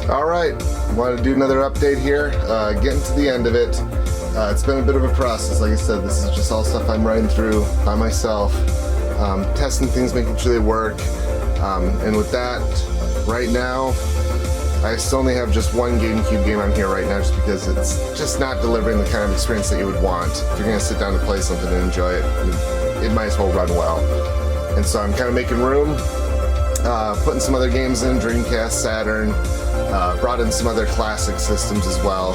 Alright, wanted to do another update here, getting to the end of it. It's been a bit of a process. Like I said, this is just all stuff I'm running through by myself, testing things, making sure they work, and with that, right now, I still only have just one Gamecube game on here right now just because it's just not delivering the kind of experience that you would want. If you're going to sit down to play something and enjoy it, it might as well run well. And so I'm kind of making room, putting some other games in, Dreamcast, Saturn, brought in some other classic systems as well.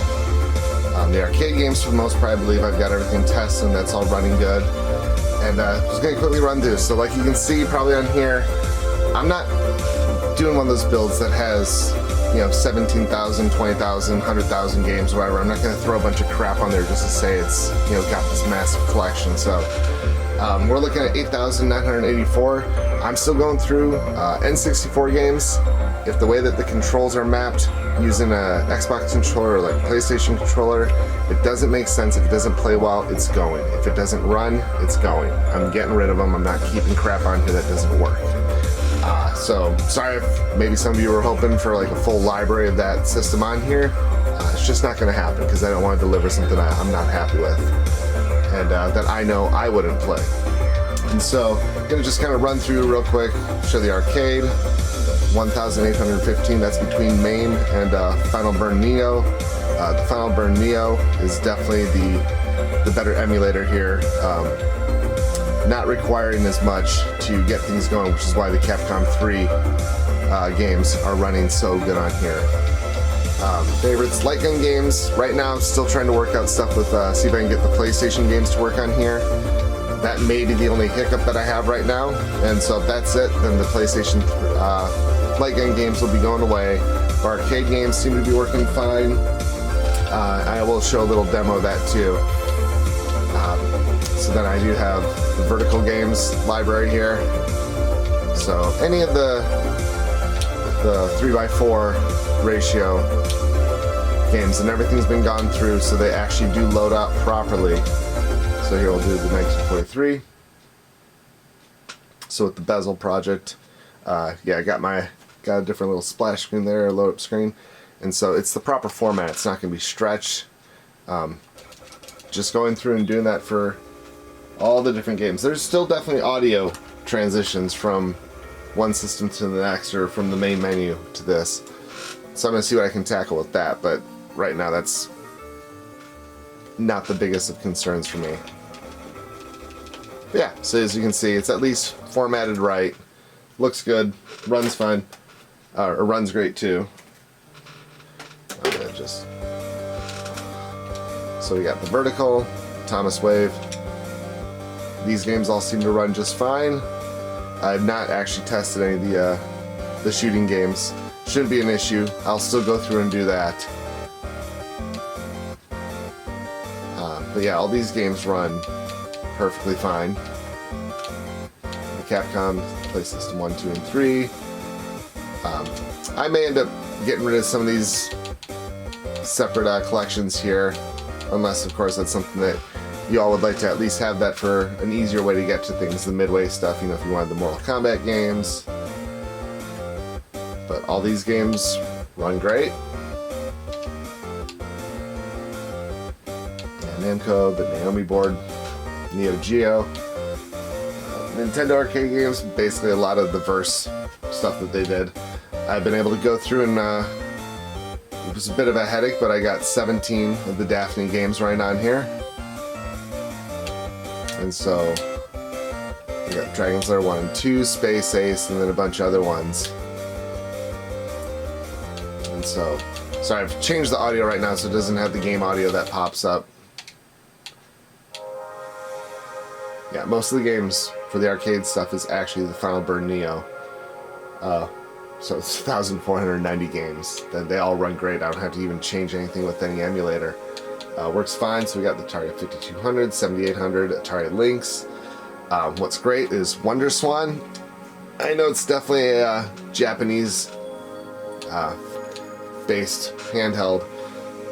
The arcade games for the most part, I believe I've got everything tested and that's all running good. And just going to quickly run through. So like you can see probably on here, I'm not doing one of those builds that has 17,000, 20,000, 100,000 games, whatever. I'm not going to throw a bunch of crap on there just to say it's got this massive collection. So we're looking at 8,984. I'm still going through N64 games. If the way that the controls are mapped using an Xbox controller or like PlayStation controller, it doesn't make sense. If it doesn't play well, it's going. If it doesn't run, it's going. I'm getting rid of them. I'm not keeping crap on here that doesn't work. So sorry if maybe some of you were hoping for like a full library of that system on here. It's just not going to happen because I don't want to deliver something I'm not happy with and that I know I wouldn't play. And so I'm going to just kind of run through real quick, show the arcade. 1,815, that's between MAME and Final Burn Neo. The Final Burn Neo is definitely the better emulator here. Not requiring as much to get things going, which is why the Capcom 3 games are running so good on here. Favorites, light gun games. Right now I'm still trying to work out stuff with, see if I can get the PlayStation games to work on here. That may be the only hiccup that I have right now, and so if that's it, then the PlayStation light gun games will be going away. Arcade games seem to be working fine. I will show a little demo of that too. So then I do have the vertical games library here. So any of the 3x4 ratio games and everything's been gone through, so they actually do load up properly. So here we'll do the 1943. So with the bezel project, yeah, I got a different little splash screen there, load up screen, and so it's the proper format. It's not going to be stretched. Just going through and doing that for all the different games. There's still definitely audio transitions from one system to the next, or from the main menu to this. So I'm going to see what I can tackle with that, but right now that's not the biggest of concerns for me. But yeah, so as you can see, it's at least formatted right, looks good, runs fine, or runs great too. So we got the vertical, Thomas Wave. These games all seem to run just fine. I've not actually tested any of the shooting games. Shouldn't be an issue. I'll still go through and do that. But yeah, all these games run perfectly fine. The Capcom Play System 1, 2, and 3. I may end up getting rid of some of these separate collections here, unless of course that's something that you all would like to at least have that for an easier way to get to things, the midway stuff, if you wanted the Mortal Kombat games. But all these games run great. Namco, the Naomi board, Neo Geo, Nintendo arcade games, basically a lot of the verse stuff that they did. I've been able to go through and it was a bit of a headache, but I got 17 of the Daphne games right on here. And so we got Dragon's Lair 1 and 2, Space Ace, and then a bunch of other ones. And so, sorry, I've changed the audio right now so it doesn't have the game audio that pops up. Yeah, most of the games for the arcade stuff is actually the Final Burn Neo. So it's 1,490 games. Then they all run great. I don't have to even change anything with any emulator. Works fine. So we got the Atari 5200, 7800, Atari Lynx. What's great is WonderSwan. I know it's definitely a Japanese based handheld,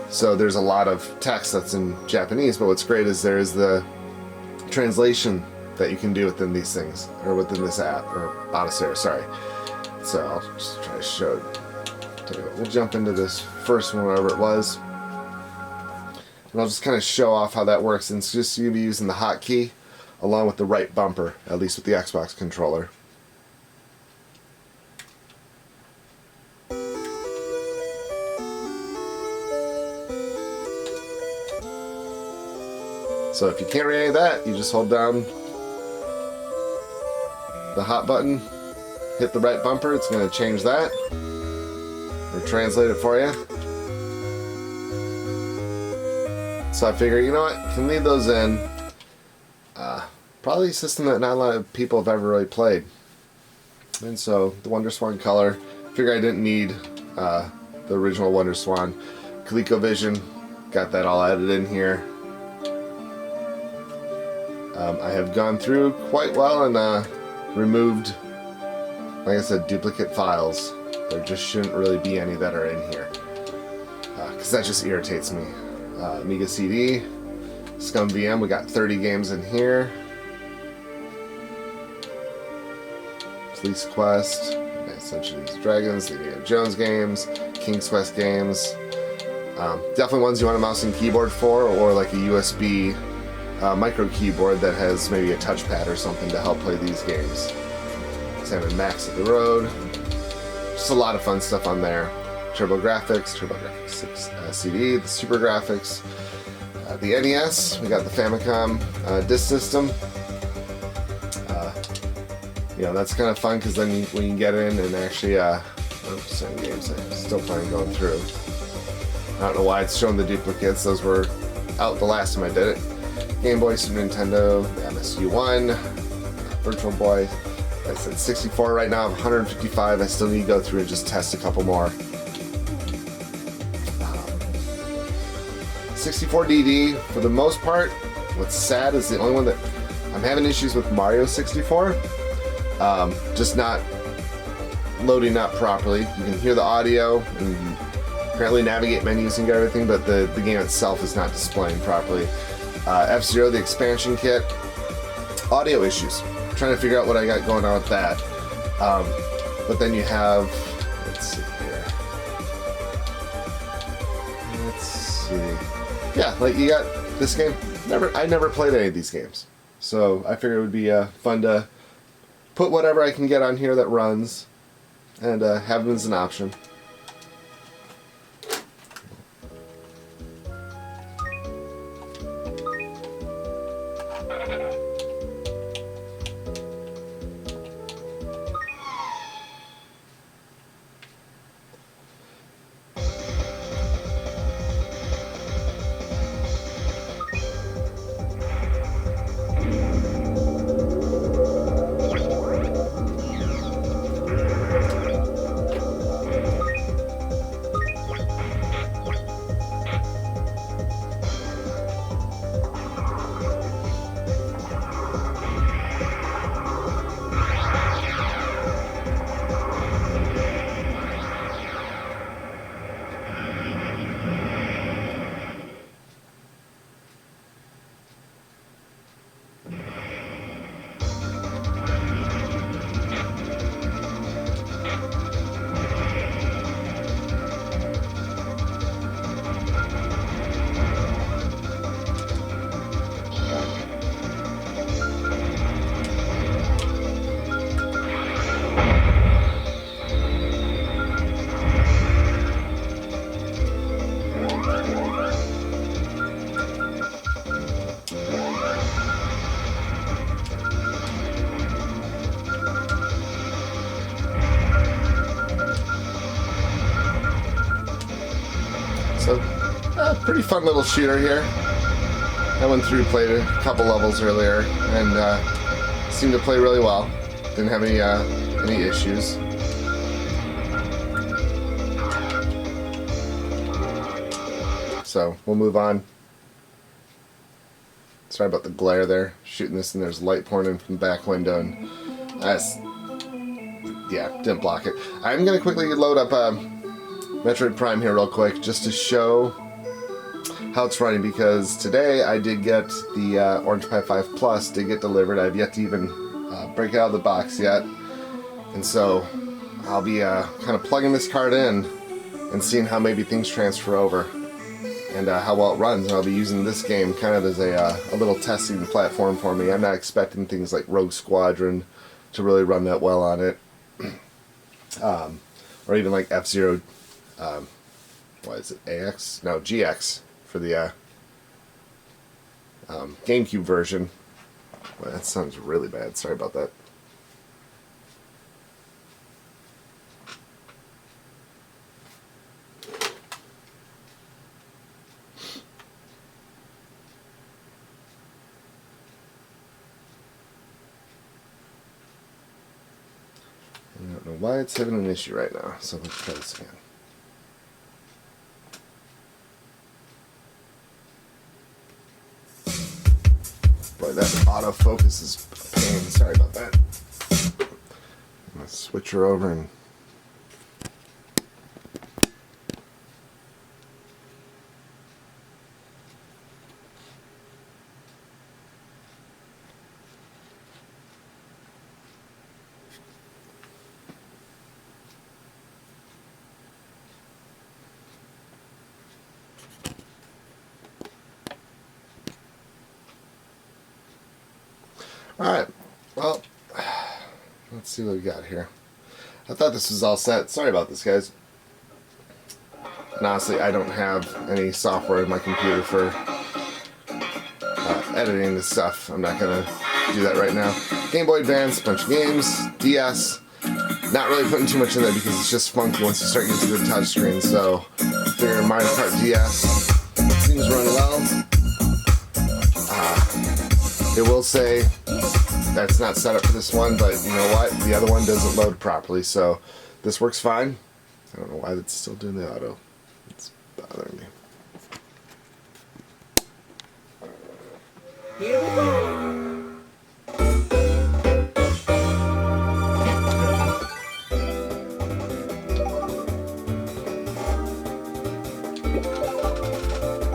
so there's a lot of text that's in Japanese, but what's great is there is the translation that you can do within these things, or within this app, or Batocera, sorry. So I'll just try to show it. Tell you what, we'll jump into this first one, wherever it was. And I'll just kind of show off how that works. And it's just you'll be using the hotkey along with the right bumper, at least with the Xbox controller. So if you can't read any of that, you just hold down the hot button, hit the right bumper, it's going to change that, or translate it for you. So I figure, you know what, can leave those in. Probably a system that not a lot of people have ever really played. And so the WonderSwan color, figure I didn't need the original WonderSwan. ColecoVision, got that all added in here. I have gone through quite well and removed, like I said, duplicate files. There just shouldn't really be any that are in here, because that just irritates me. Amiga CD, Scum VM, we got 30 games in here. Police Quest, essentially these Dragons, the Indiana Jones games, King's Quest games. Definitely ones you want a mouse and keyboard for, or like a USB micro keyboard that has maybe a touchpad or something to help play these games. Same with Max of the Road. Just a lot of fun stuff on there. TurboGrafx 6 CD, the Super Graphics, the NES. We got the Famicom disc system. You know, that's kind of fun because then when you get in and actually, some games I'm still planning going through. I don't know why it's showing the duplicates. Those were out the last time I did it. Game Boy, Super Nintendo, MSU1, Virtual Boy. Like I said 64 right now. I have 155. I still need to go through and just test a couple more. 64 DD, for the most part, what's sad is the only one that I'm having issues with Mario 64. Just not loading up properly. You can hear the audio and you apparently navigate menus and get everything, but the game itself is not displaying properly. F-Zero, the expansion kit, audio issues. I'm trying to figure out what I got going on with that. But then you have, let's see here. Let's see. Yeah, like you got this game. I never played any of these games, so I figured it would be fun to put whatever I can get on here that runs and have them as an option. So, pretty fun little shooter here. I went through, played a couple levels earlier, and seemed to play really well. Didn't have any issues. So we'll move on. Sorry about the glare there. Shooting this and there's light pouring in from the back window, and yeah, didn't block it. I'm gonna quickly load up Metroid Prime here real quick just to show how it's running, because today I did get the Orange Pi5 Plus did get delivered. I've yet to even break it out of the box yet, and so I'll be kind of plugging this card in and seeing how maybe things transfer over and how well it runs. And I'll be using this game kind of as a little testing platform for me. I'm not expecting things like Rogue Squadron to really run that well on it, or even like F-Zero, what is it, AX? No, GX for the Gamecube version. Well, that sounds really bad, sorry about that. I don't know why it's having an issue right now, so let's try this again. Boy, that autofocus is a pain. Sorry about that. I'm going to switch her over and... Alright, well, let's see what we got here. I thought this was all set. Sorry about this, guys. And honestly, I don't have any software in my computer for editing this stuff. I'm not going to do that right now. Game Boy Advance, bunch of games, DS. Not really putting too much in there because it's just funky once you start getting to the touchscreen. So, figure Mario Kart DS. Things run well. It will say that's not set up for this one, but you know what? The other one doesn't load properly, so this works fine. I don't know why it's still doing the auto. It's bothering me. Here we go.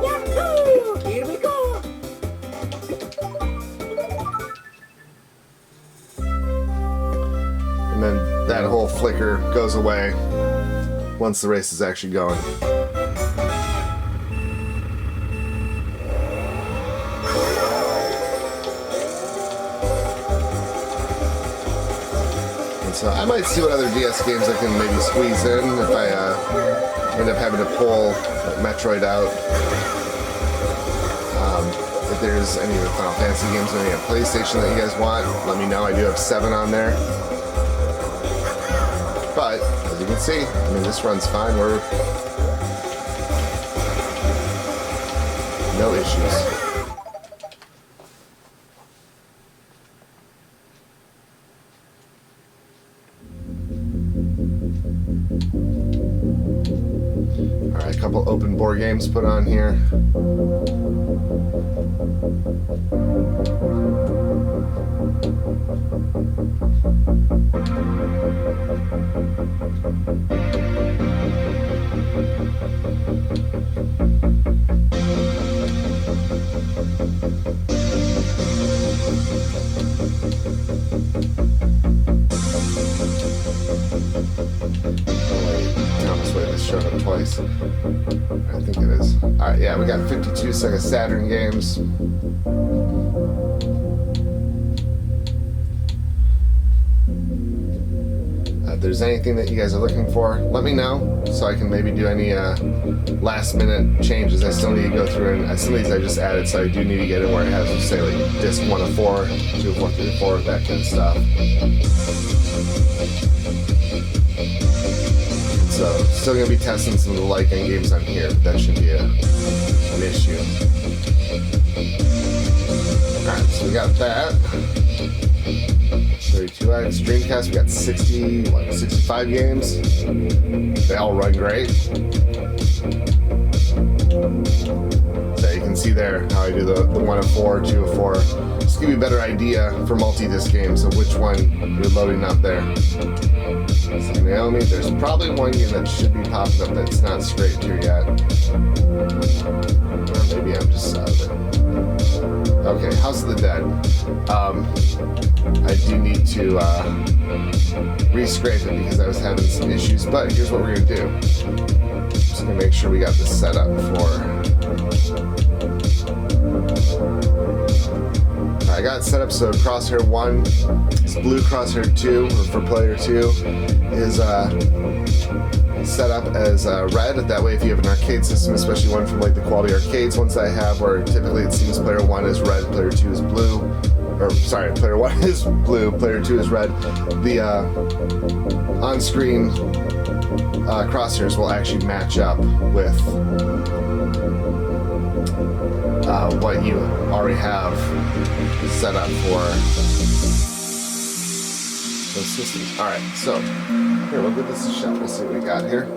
Yahoo! Here we go. And then that whole flicker goes away once the race is actually going. And so I might see what other DS games I can maybe squeeze in if I end up having to pull like Metroid out. If there's any of the Final Fantasy games or any on PlayStation that you guys want, let me know. I do have 7 on there. But, as you can see, I mean, this runs fine. We're no issues. Alright, a couple open board games put on here. Showed up twice. I think it is. Alright, yeah, we got 52 Sega Saturn games. If there's anything that you guys are looking for, let me know so I can maybe do any last minute changes. I still need to go through, and some of these I just added, so I do need to get in where it has, say, like disc 1 of 4, 2 of 4, 3 of 4, that kind of stuff. So, still going to be testing some of the light gun games on here, but that shouldn't be an issue. Alright, so we got that. 32X Dreamcast, we got 65 games. They all run great. So you can see there how I do the 1 of 4, 2 of 4. Just give you a better idea for multi-disc games of which one you're loading up there. So Naomi, there's probably one game that should be popping up that's not scraped here yet. Or maybe I'm just out of it. Okay, House of the Dead. I do need to re-scrape it because I was having some issues, but here's what we're going to do. Just gonna make sure we got this set up for. I got it set up so crosshair 1 is blue, crosshair 2, or for player 2 is set up as red. That way if you have an arcade system, especially one from like the quality arcades ones I have, where typically it seems player 1 is red, player 2 is blue, or sorry, player 1 is blue, player 2 is red, the on-screen crosshairs will actually match up with what you already have set up for those systems. Alright, so here, we'll give this a shot. We'll see what we got here.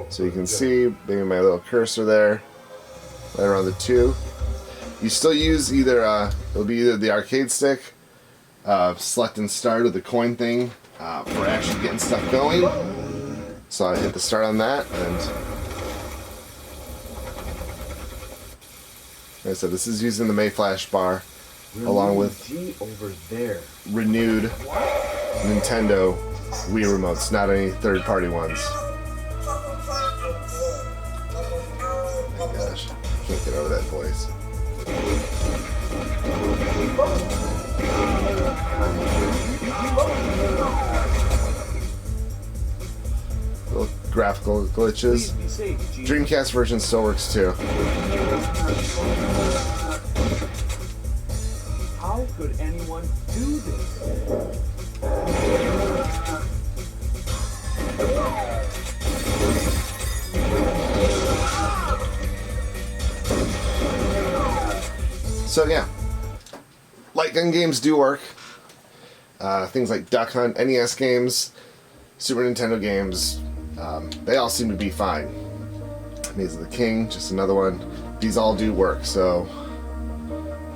So you can see maybe my little cursor there, right around the 2. You still use either, it'll be either the arcade stick, select and start, or the coin thing for actually getting stuff going. So I hit the start on that, and like I said, this is using the Mayflash bar along with over there. renewed Nintendo Wii remotes, not any third-party ones. Oh my gosh, I can't get over that voice. Little graphical glitches. Dreamcast version still works too. How could anyone do this? So yeah, light gun games do work. Things like Duck Hunt, NES games, Super Nintendo games, they all seem to be fine. Maze of the King, just another one. These all do work, so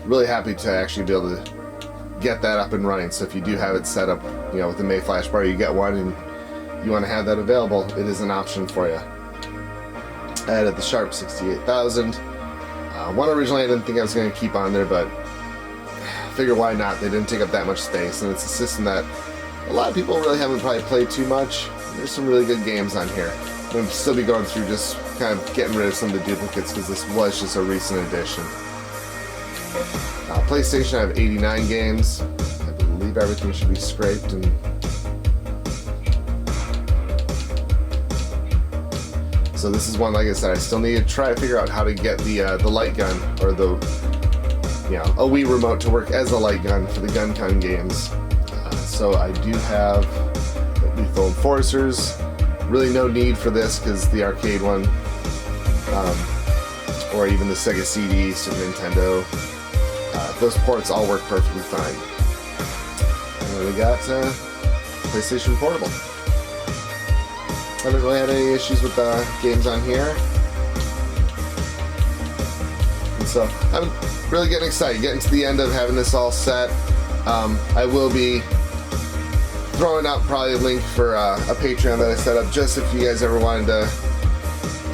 really happy to actually be able to get that up and running. So if you do have it set up, you know, with the Mayflash bar, you get one and you want to have that available, it is an option for you. I added the Sharp 68,000. One originally I didn't think I was going to keep on there, but I figure why not? They didn't take up that much space, and it's a system that a lot of people really haven't probably played too much. There's some really good games on here. I'm going to still be going through just kind of getting rid of some of the duplicates because this was just a recent addition. PlayStation, I have 89 games. I believe everything should be scraped and so this is one, like I said, I still need to try to figure out how to get the light gun, or the, you know, a Wii remote to work as a light gun for the Gun Con games. So I do have Lethal Enforcers. Really no need for this because the arcade one, or even the Sega CD, Super Nintendo, those ports all work perfectly fine. And then we got PlayStation Portable. Haven't really had any issues with the games on here. And so I'm really getting excited, getting to the end of having this all set. I will be throwing out probably a link for a Patreon that I set up just if you guys ever wanted to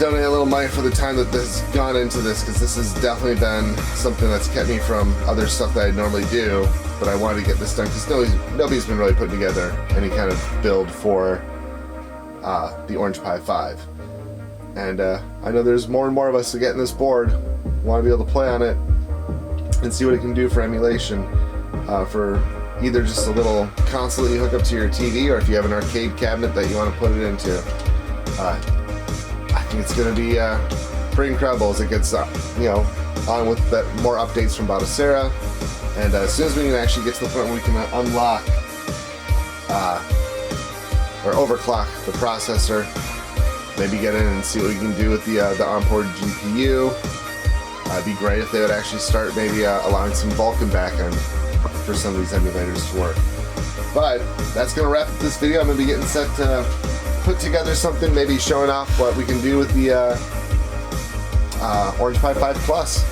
donate a little money for the time that this has gone into this, because this has definitely been something that's kept me from other stuff that I normally do, but I wanted to get this done because nobody's been really putting together any kind of build for the Orange Pi 5. And I know there's more and more of us getting this board, want to be able to play on it and see what it can do for emulation, for either just a little console that you hook up to your TV, or if you have an arcade cabinet that you want to put it into. I think it's going to be pretty incredible as it gets you know, on with more updates from Batocera. And as soon as we can actually get to the point where we can unlock or overclock the processor, maybe get in and see what we can do with the onboard GPU. It'd be great if they would actually start maybe allowing some Vulkan backend for some of these emulators to work. But that's going to wrap up this video. I'm going to be getting set to put together something, maybe showing off what we can do with the Orange Pi 5 Plus.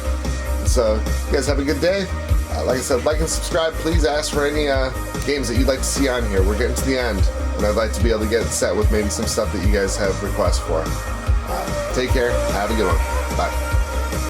So you guys have a good day. Like I said, like and subscribe. Please ask for any games that you'd like to see on here. We're getting to the end, and I'd like to be able to get it set with maybe some stuff that you guys have requests for. Take care. Have a good one. Bye.